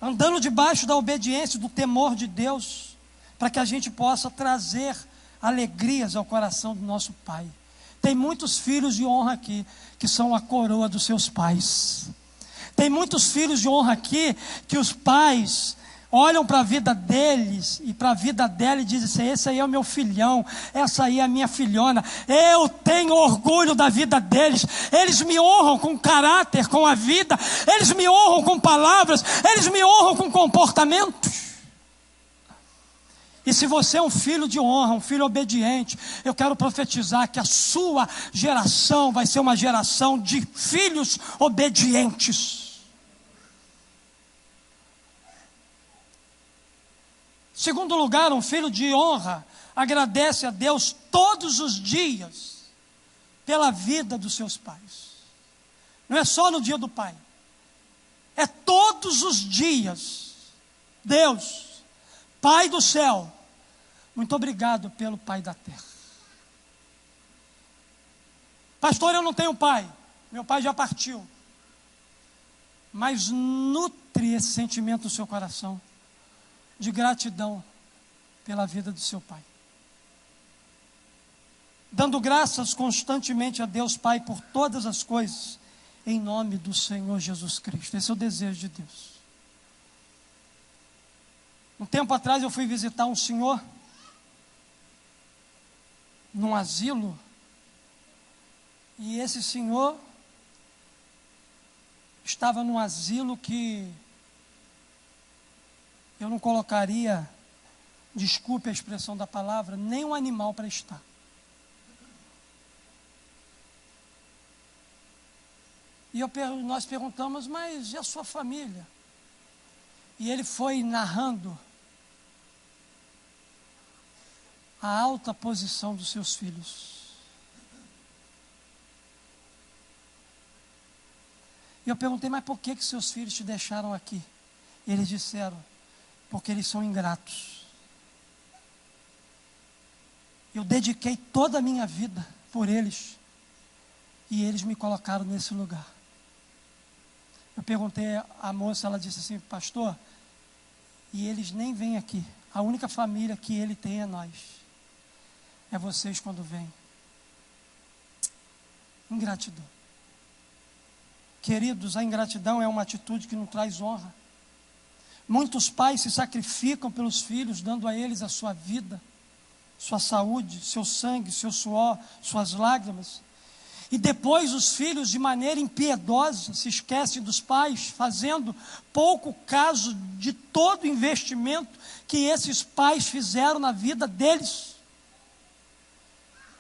Andando debaixo da obediência, do temor de Deus, para que a gente possa trazer alegrias ao coração do nosso Pai. Tem muitos filhos de honra aqui, que são a coroa dos seus pais. Tem muitos filhos de honra aqui, que os pais olham para a vida deles e para a vida dela e dizem assim: esse aí é o meu filhão, essa aí é a minha filhona. Eu tenho orgulho da vida deles. Eles me honram com caráter, com a vida. Eles me honram com palavras. Eles me honram com comportamentos. E se você é um filho de honra, um filho obediente, eu quero profetizar que a sua geração vai ser uma geração de filhos obedientes. Segundo lugar, um filho de honra agradece a Deus todos os dias pela vida dos seus pais. Não é só no dia do pai, é todos os dias. Deus, Pai do céu, muito obrigado pelo Pai da terra. Pastor, eu não tenho pai, meu pai já partiu. Mas nutre esse sentimento no seu coração de gratidão pela vida do seu pai, dando graças constantemente a Deus Pai por todas as coisas, em nome do Senhor Jesus Cristo. Esse é o desejo de Deus. Um tempo atrás eu fui visitar um senhor num asilo, e esse senhor estava num asilo que eu não colocaria, desculpe a expressão da palavra, nem um animal para estar. E nós perguntamos, mas e a sua família? E ele foi narrando a alta posição dos seus filhos. E eu perguntei, mas por que seus filhos te deixaram aqui? Eles disseram, porque eles são ingratos. Eu dediquei toda a minha vida por eles, e eles me colocaram nesse lugar. Eu perguntei à moça, ela disse assim, pastor, e eles nem vêm aqui. A única família que ele tem é nós. É vocês quando vêm. Ingratidão. Queridos, a ingratidão é uma atitude que não traz honra. Muitos pais se sacrificam pelos filhos, dando a eles a sua vida, sua saúde, seu sangue, seu suor, suas lágrimas. E depois os filhos, de maneira impiedosa, se esquecem dos pais, fazendo pouco caso de todo o investimento que esses pais fizeram na vida deles.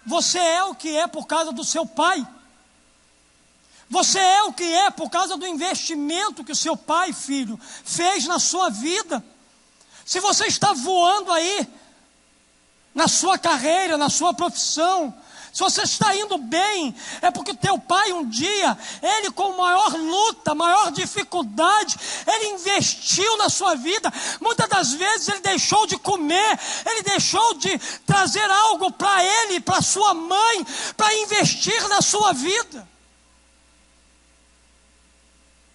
Você é o que é por causa do seu pai. Você é o que é por causa do investimento que o seu pai, filho, fez na sua vida. Se você está voando aí, na sua carreira, na sua profissão, se você está indo bem, é porque o teu pai um dia, ele com maior luta, maior dificuldade, ele investiu na sua vida. Muitas das vezes ele deixou de comer, ele deixou de trazer algo para ele, para sua mãe, para investir na sua vida.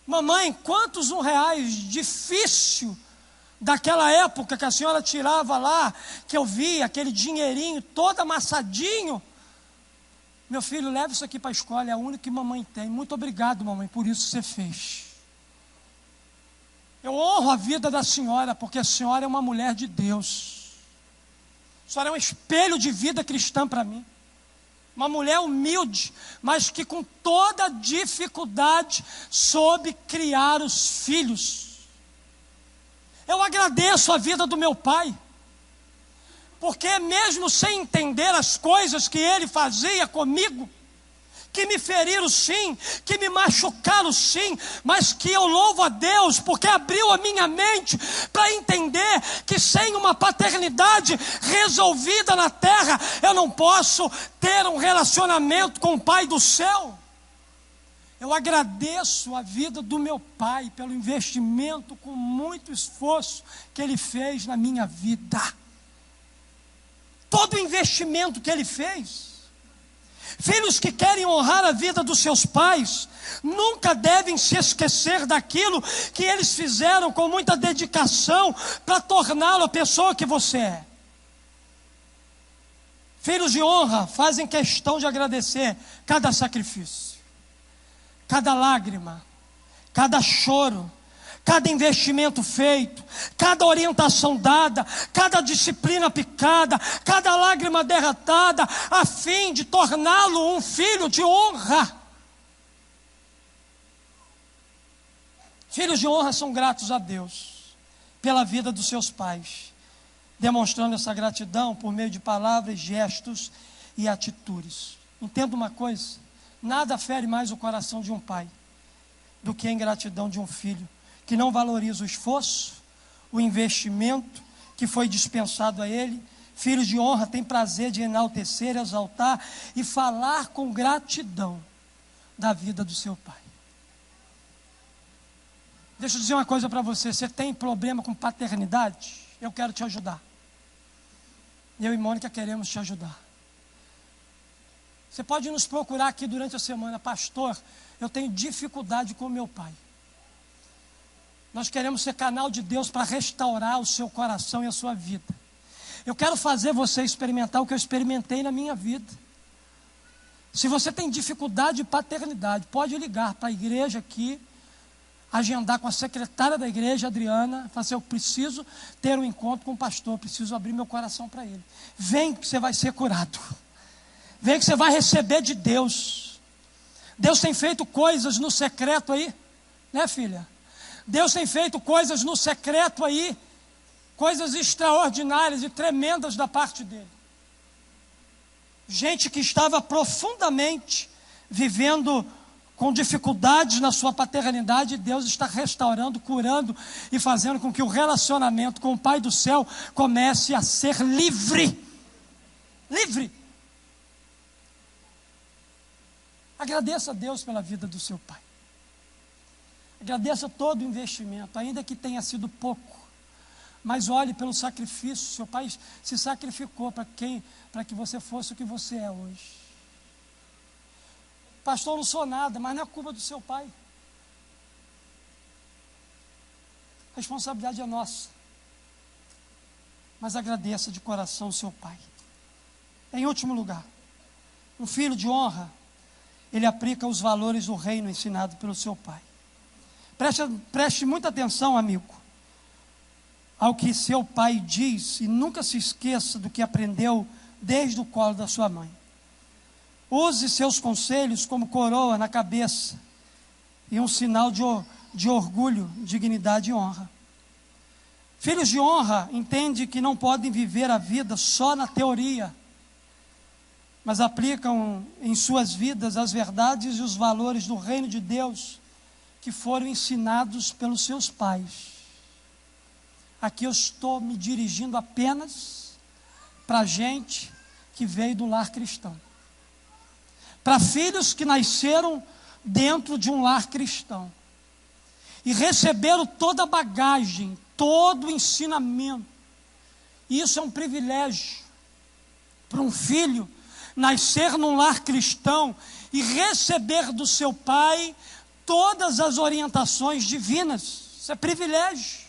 Mamãe, quantos R$1 difícil daquela época que a senhora tirava lá, que eu via aquele dinheirinho todo amassadinho. Meu filho, leva isso aqui para a escola, é a única que mamãe tem. Muito obrigado, mamãe, por isso que você fez. Eu honro a vida da senhora, porque a senhora é uma mulher de Deus. A senhora é um espelho de vida cristã para mim. Uma mulher humilde, mas que com toda dificuldade soube criar os filhos. Eu agradeço a vida do meu pai, porque mesmo sem entender as coisas que ele fazia comigo, que me feriram sim, que me machucaram sim, mas que eu louvo a Deus, porque abriu a minha mente para entender que sem uma paternidade resolvida na terra, eu não posso ter um relacionamento com o Pai do céu. Eu agradeço a vida do meu pai pelo investimento com muito esforço que ele fez na minha vida. Todo o investimento que ele fez. Filhos que querem honrar a vida dos seus pais nunca devem se esquecer daquilo que eles fizeram com muita dedicação para torná-lo a pessoa que você é. Filhos de honra fazem questão de agradecer cada sacrifício, cada lágrima, cada choro, cada investimento feito, cada orientação dada, cada disciplina aplicada, cada lágrima derratada, a fim de torná-lo um filho de honra. Filhos de honra são gratos a Deus pela vida dos seus pais, demonstrando essa gratidão por meio de palavras, gestos e atitudes. Entenda uma coisa, nada fere mais o coração de um pai do que a ingratidão de um filho, que não valoriza o esforço, o investimento que foi dispensado a ele. Filhos de honra têm prazer de enaltecer, exaltar e falar com gratidão da vida do seu pai. Deixa eu dizer uma coisa para você, você tem problema com paternidade? Eu quero te ajudar. Eu e Mônica queremos te ajudar. Você pode nos procurar aqui durante a semana, pastor, eu tenho dificuldade com meu pai. Nós queremos ser canal de Deus para restaurar o seu coração e a sua vida. Eu quero fazer você experimentar o que eu experimentei na minha vida. Se você tem dificuldade de paternidade, pode ligar para a igreja aqui, agendar com a secretária da igreja, Adriana, falar assim, eu preciso ter um encontro com o pastor, preciso abrir meu coração para ele. Vem que você vai ser curado. Vem que você vai receber de Deus. Deus tem feito coisas no secreto aí, né, filha? Deus tem feito coisas no secreto aí, coisas extraordinárias e tremendas da parte dele. Gente que estava profundamente vivendo com dificuldades na sua paternidade, Deus está restaurando, curando e fazendo com que o relacionamento com o Pai do céu comece a ser livre. Livre. Agradeça a Deus pela vida do seu pai. Agradeça todo o investimento, ainda que tenha sido pouco. Mas olhe pelo sacrifício. Seu pai se sacrificou para que você fosse o que você é hoje. Pastor, não sou nada, mas não é culpa do seu pai. A responsabilidade é nossa. Mas agradeça de coração o seu pai. Em último lugar, um filho de honra, ele aplica os valores do reino ensinado pelo seu pai. Preste muita atenção, amigo, ao que seu pai diz, e nunca se esqueça do que aprendeu desde o colo da sua mãe. Use seus conselhos como coroa na cabeça e um sinal de orgulho, dignidade e honra. Filhos de honra entendem que não podem viver a vida só na teoria, mas aplicam em suas vidas as verdades e os valores do reino de Deus que foram ensinados pelos seus pais. Aqui eu estou me dirigindo apenas para gente que veio do lar cristão. Para filhos que nasceram dentro de um lar cristão. E receberam toda a bagagem, todo o ensinamento. E isso é um privilégio para um filho nascer num lar cristão e receber do seu pai todas as orientações divinas. Isso é privilégio.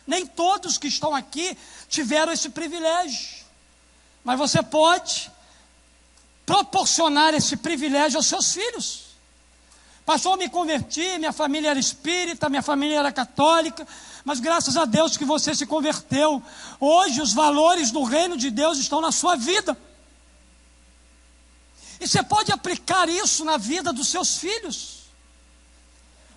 Nem todos que estão aqui tiveram esse privilégio. Mas você pode proporcionar esse privilégio aos seus filhos. Pastor, eu me converti, minha família era espírita, minha família era católica, mas graças a Deus que você se converteu. Hoje os valores do reino de Deus estão na sua vida. E você pode aplicar isso na vida dos seus filhos.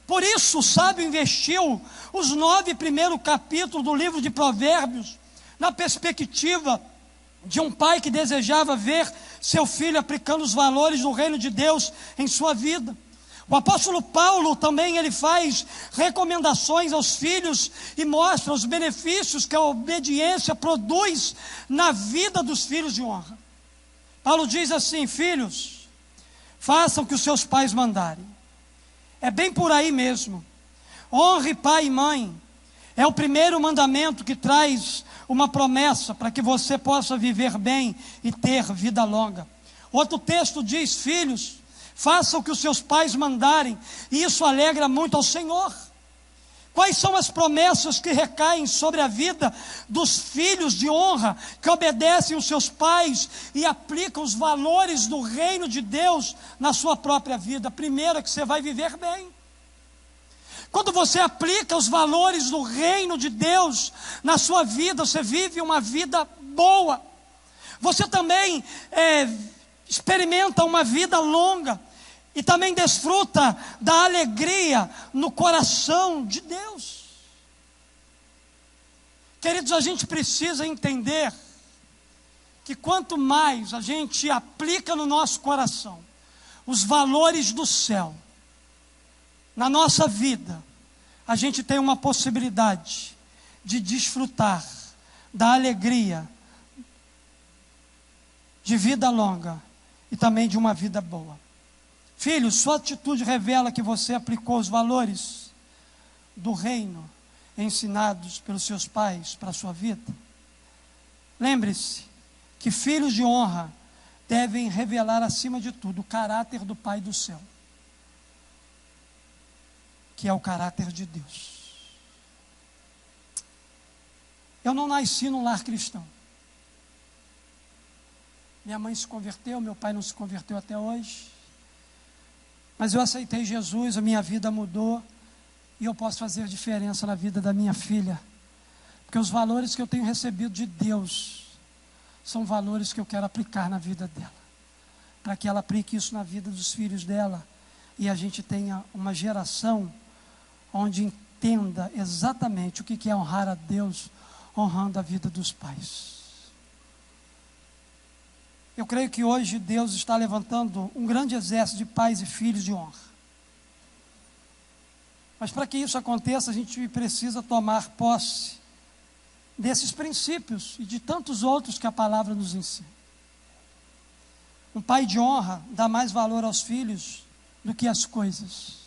Por isso o sábio investiu os 9 primeiros capítulos do livro de Provérbios na perspectiva de um pai que desejava ver seu filho aplicando os valores do reino de Deus em sua vida. O apóstolo Paulo também ele faz recomendações aos filhos e mostra os benefícios que a obediência produz na vida dos filhos de honra. Paulo diz assim: filhos, façam o que os seus pais mandarem. É bem por aí mesmo. Honre pai e mãe. É o primeiro mandamento que traz uma promessa para que você possa viver bem e ter vida longa. Outro texto diz: filhos, façam o que os seus pais mandarem, e isso alegra muito ao Senhor. Quais são as promessas que recaem sobre a vida dos filhos de honra, que obedecem os seus pais e aplicam os valores do reino de Deus na sua própria vida? Primeiro é que você vai viver bem. Quando você aplica os valores do reino de Deus na sua vida, você vive uma vida boa. Você também experimenta uma vida longa e também desfruta da alegria no coração de Deus. Queridos, a gente precisa entender que quanto mais a gente aplica no nosso coração os valores do céu, na nossa vida, a gente tem uma possibilidade de desfrutar da alegria de vida longa e também de uma vida boa. Filho, sua atitude revela que você aplicou os valores do reino ensinados pelos seus pais para a sua vida. Lembre-se que filhos de honra devem revelar acima de tudo o caráter do Pai do céu, que é o caráter de Deus. Eu não nasci num lar cristão. Minha mãe se converteu, meu pai não se converteu até hoje. Mas eu aceitei Jesus, a minha vida mudou e eu posso fazer diferença na vida da minha filha. Porque os valores que eu tenho recebido de Deus são valores que eu quero aplicar na vida dela. Para que ela aplique isso na vida dos filhos dela e a gente tenha uma geração onde entenda exatamente o que é honrar a Deus, honrando a vida dos pais. Eu creio que hoje Deus está levantando um grande exército de pais e filhos de honra. Mas para que isso aconteça, a gente precisa tomar posse desses princípios e de tantos outros que a palavra nos ensina. Um pai de honra dá mais valor aos filhos do que às coisas.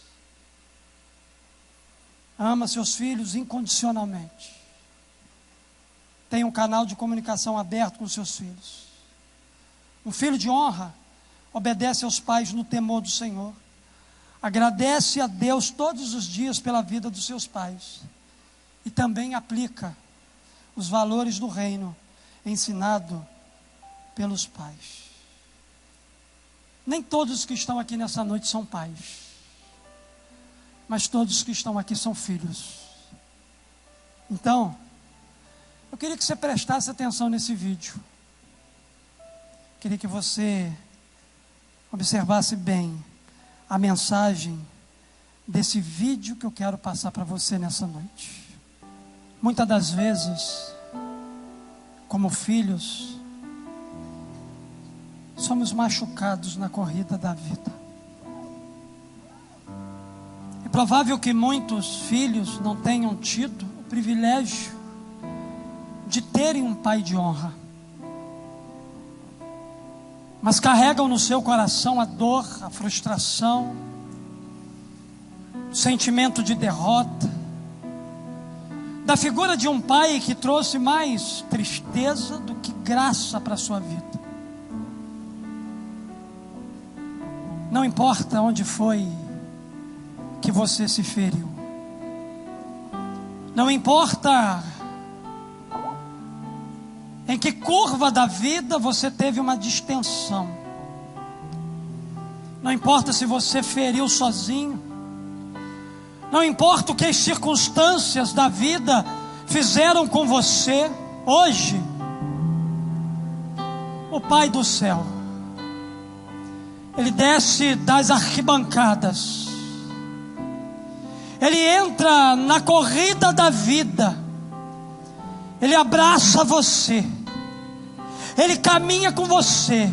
Ama seus filhos incondicionalmente. Tem um canal de comunicação aberto com seus filhos. Um filho de honra obedece aos pais no temor do Senhor. Agradece a Deus todos os dias pela vida dos seus pais. E também aplica os valores do reino ensinado pelos pais. Nem todos que estão aqui nessa noite são pais. Mas todos que estão aqui são filhos. Então, eu queria que você prestasse atenção nesse vídeo. Queria que você observasse bem a mensagem desse vídeo que eu quero passar para você nessa noite. Muitas das vezes, como filhos, somos machucados na corrida da vida. É provável que muitos filhos não tenham tido o privilégio de terem um pai de honra, mas carregam no seu coração a dor, a frustração, o sentimento de derrota, da figura de um pai que trouxe mais tristeza do que graça para a sua vida. Não importa onde foi que você se feriu, não importa em que curva da vida você teve uma distensão, não importa se você feriu sozinho, não importa o que as circunstâncias da vida fizeram com você, hoje, o Pai do céu, Ele desce das arquibancadas, Ele entra na corrida da vida, Ele abraça você, Ele caminha com você,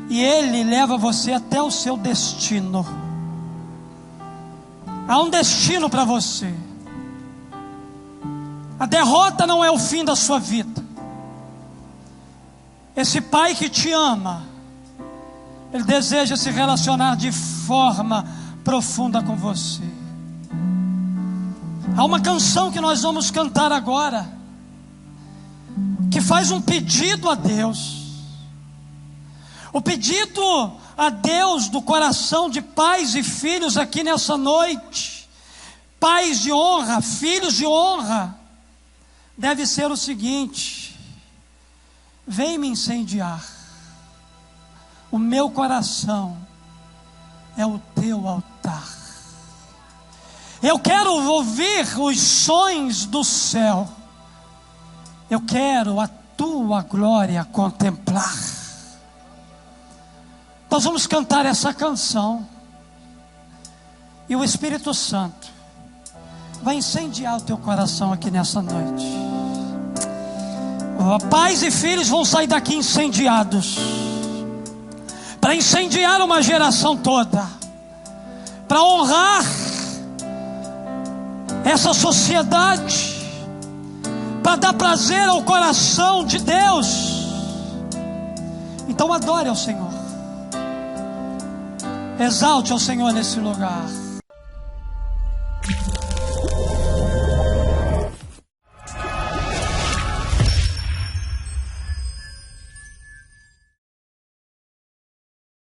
e Ele leva você até o seu destino. Há um destino para você. A derrota não é o fim da sua vida. Esse Pai que te ama, Ele deseja se relacionar de forma profunda com você. Há uma canção que nós vamos cantar agora, que faz um pedido a Deus. O pedido a Deus do coração de pais e filhos aqui nessa noite, pais de honra, filhos de honra, deve ser o seguinte: vem me incendiar, o meu coração é o teu altar. Eu quero ouvir os sons do céu, eu quero a tua glória contemplar. Nós vamos cantar essa canção, e o Espírito Santo vai incendiar o teu coração aqui nessa noite. Pais e filhos vão sair daqui incendiados, para incendiar uma geração toda, para honrar essa sociedade, para dar prazer ao coração de Deus. Então adore ao Senhor, exalte ao Senhor nesse lugar.